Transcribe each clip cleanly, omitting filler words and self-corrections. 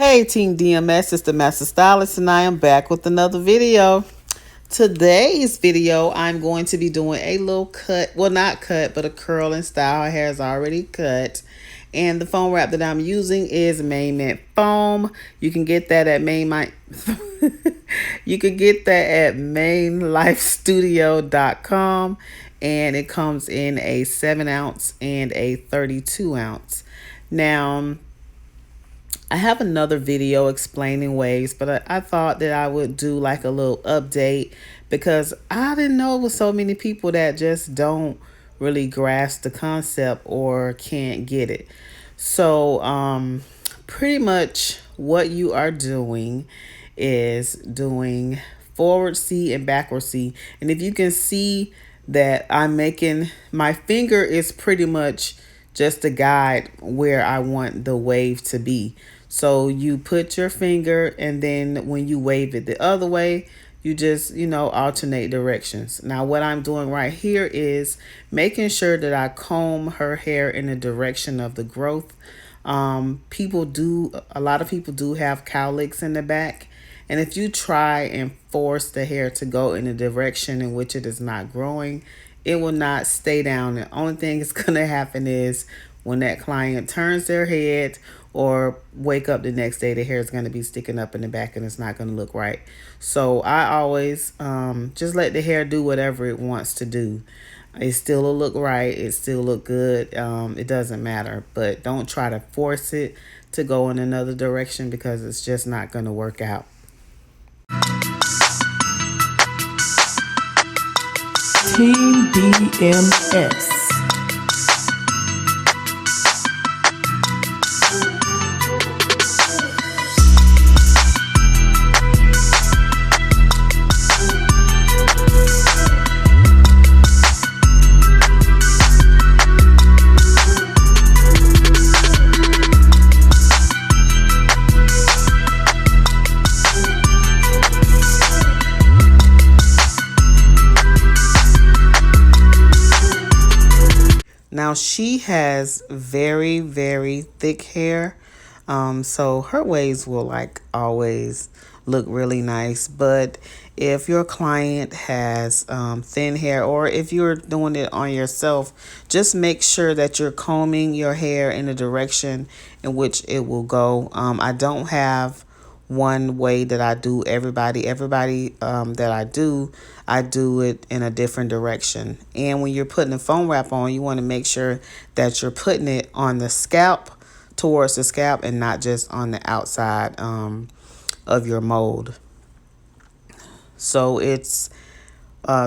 Hey Team DMS, it's the Master Stylist and I am back with another video. Today's video I'm going to be doing a little cut, well not cut, but a curl and style. Her hair is already cut. And the foam wrap that I'm using is Main Mint Foam. You can get that at mainlifestudio.com, and it comes in a 7-ounce and a 32-ounce. Now, I have another video explaining waves, but I thought that I would do like a little update because I didn't know it was so many people that just don't really grasp the concept or can't get it. So pretty much what you are doing is doing forward C and backward C. And if you can see that I'm making, my finger is pretty much just to guide where I want the wave to be. So you put your finger, and then when you wave it the other way, you just, alternate directions. Now what I'm doing right here is making sure that I comb her hair in the direction of the growth. A lot of people do have cowlicks in the back. And if you try and force the hair to go in the direction in which it is not growing, it will not stay down. The only thing that's going to happen is when that client turns their head or wake up the next day, the hair is going to be sticking up in the back and it's not going to look right. So I always just let the hair do whatever it wants to do. It still will look right. It still look good. It doesn't matter. But don't try to force it to go in another direction because it's just not going to work out. Team DMS. Now she has very, very thick hair. So her waves will like always look really nice. But if your client has thin hair, or if you're doing it on yourself, just make sure that you're combing your hair in the direction in which it will go. I don't have one way that I do everybody that I do it in a different direction. And when you're putting the foam wrap on, you want to make sure that you're putting it on the scalp, towards the scalp, and not just on the outside of your mold. So it's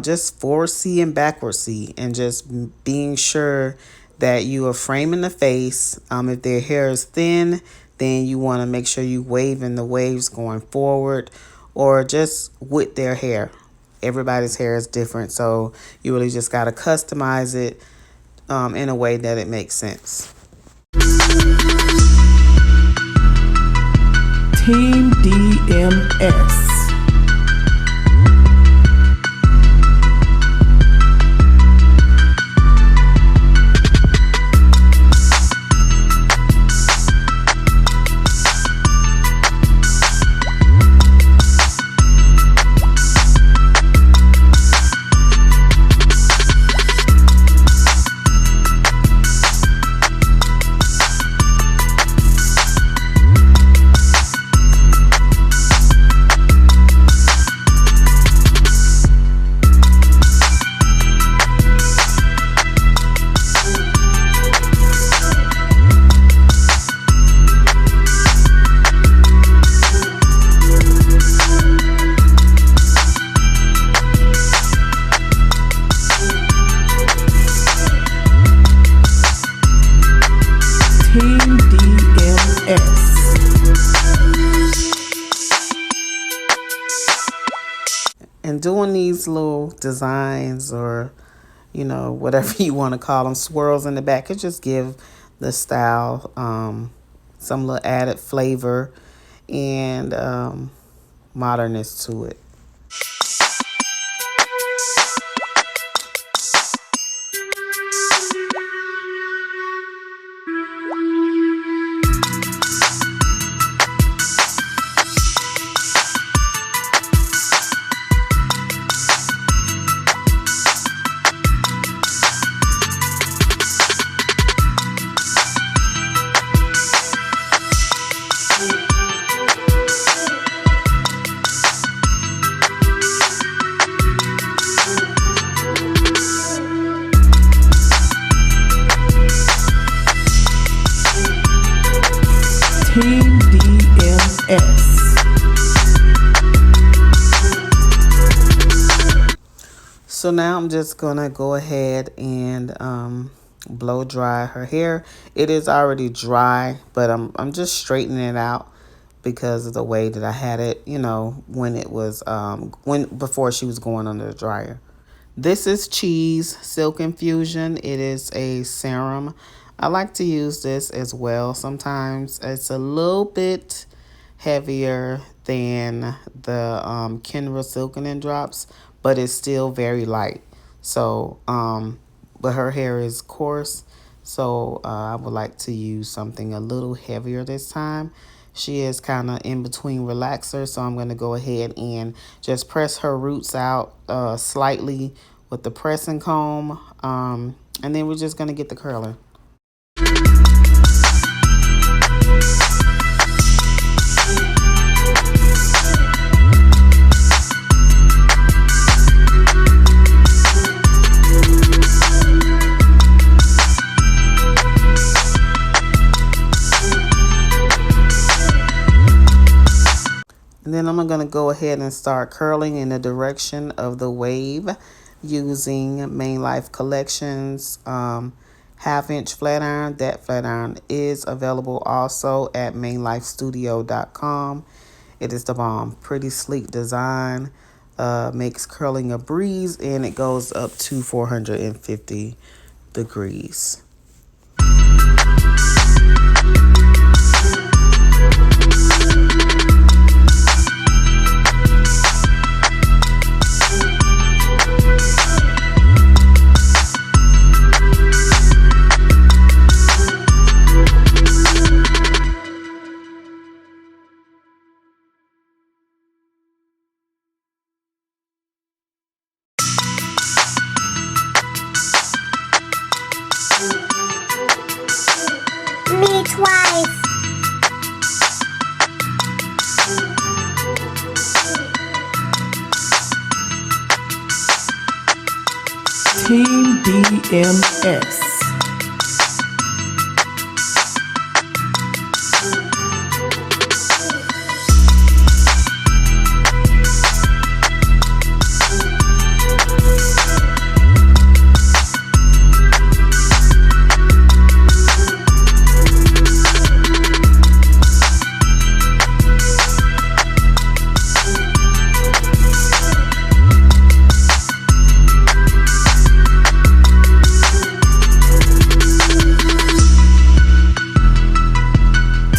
just forward C and backward C, and just being sure that you are framing the face. If their hair is thin, then you want to make sure you waving the waves going forward, or just with their hair. Everybody's hair is different, so you really just got to customize it in a way that it makes sense. Team DMS. And doing these little designs, or whatever you want to call them, swirls in the back, it just give the style some little added flavor and modernness to it. Team DMS. So now I'm just gonna go ahead and blow dry her hair. It is already dry, but I'm just straightening it out because of the way that I had it, you know, when it was when before she was going under the dryer. This is Cheese Silk Infusion. It is a serum. I like to use this as well. Sometimes it's a little bit heavier than the Kenra Silkening Drops, but it's still very light. So, but her hair is coarse, so I would like to use something a little heavier this time. She is kind of in between relaxer, so I'm going to go ahead and just press her roots out slightly with the pressing comb, and then we're just going to get the curler. And then I'm going to go ahead and start curling in the direction of the wave using Main Life Collections half-inch flat iron. That flat iron is available also at mainlifestudio.com. It is the bomb. Pretty sleek design. Makes curling a breeze, and it goes up to 450 degrees. Me twice. Team DMS.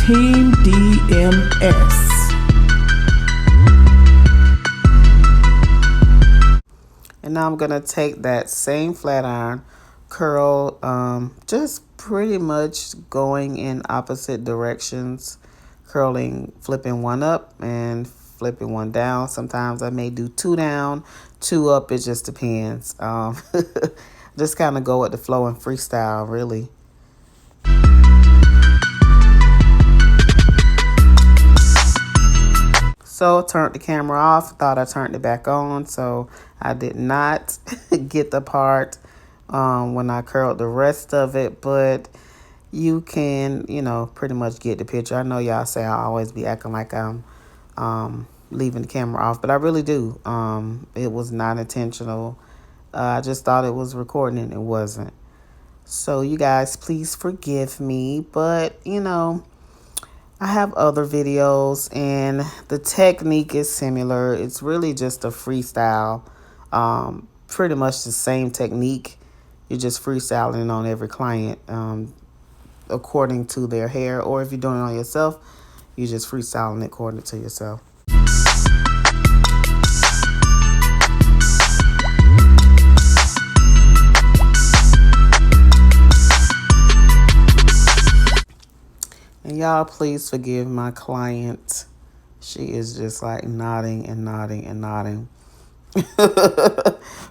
Team DMS. And now I'm going to take that same flat iron, curl, just pretty much going in opposite directions, curling, flipping one up and flipping one down. Sometimes I may do two down, two up. It just depends. Just kind of go with the flow and freestyle, really. So turned the camera off, thought I turned it back on, so I did not get the part when I curled the rest of it, but you can, you know, pretty much get the picture. I know y'all say I always be acting like I'm leaving the camera off, but I really do. It was not intentional. I just thought it was recording and it wasn't. So you guys, please forgive me, but, you know, I have other videos and the technique is similar. It's really just a freestyle, pretty much the same technique. You're just freestyling on every client according to their hair, or if you're doing it on yourself, you're just freestyling it according to yourself. And y'all, please forgive my client. She is just like nodding and nodding and nodding.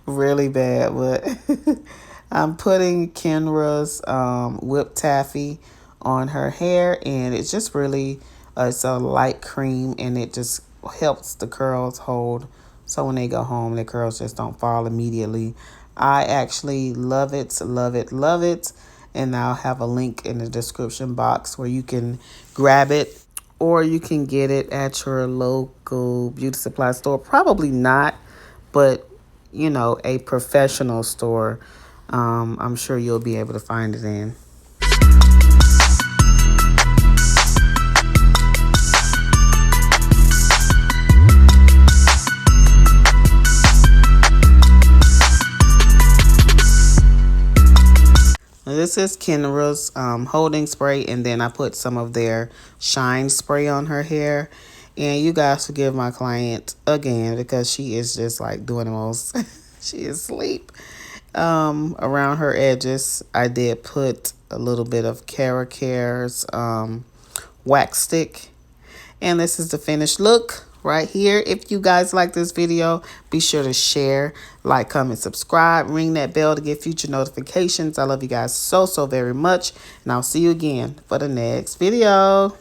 Really bad, but I'm putting Kenra's whip taffy on her hair, and it's just really, it's a light cream, and it just helps the curls hold. So when they go home, the curls just don't fall immediately. I actually love it, love it, love it. and I'll have a link in the description box where you can grab it, or you can get it at your local beauty supply store. Probably not, but you know, a professional store. I'm sure you'll be able to find it in. Now, this is Kenra's holding spray, and then I put some of their shine spray on her hair. And you guys forgive my client again because she is just like doing the most. She is asleep. Around her edges, I did put a little bit of Cara Care's wax stick. And this is the finished look right here. If you guys like this video, be sure to share, like, comment, subscribe, ring that bell to get future notifications. I love you guys so very much, and I'll see you again for the next video.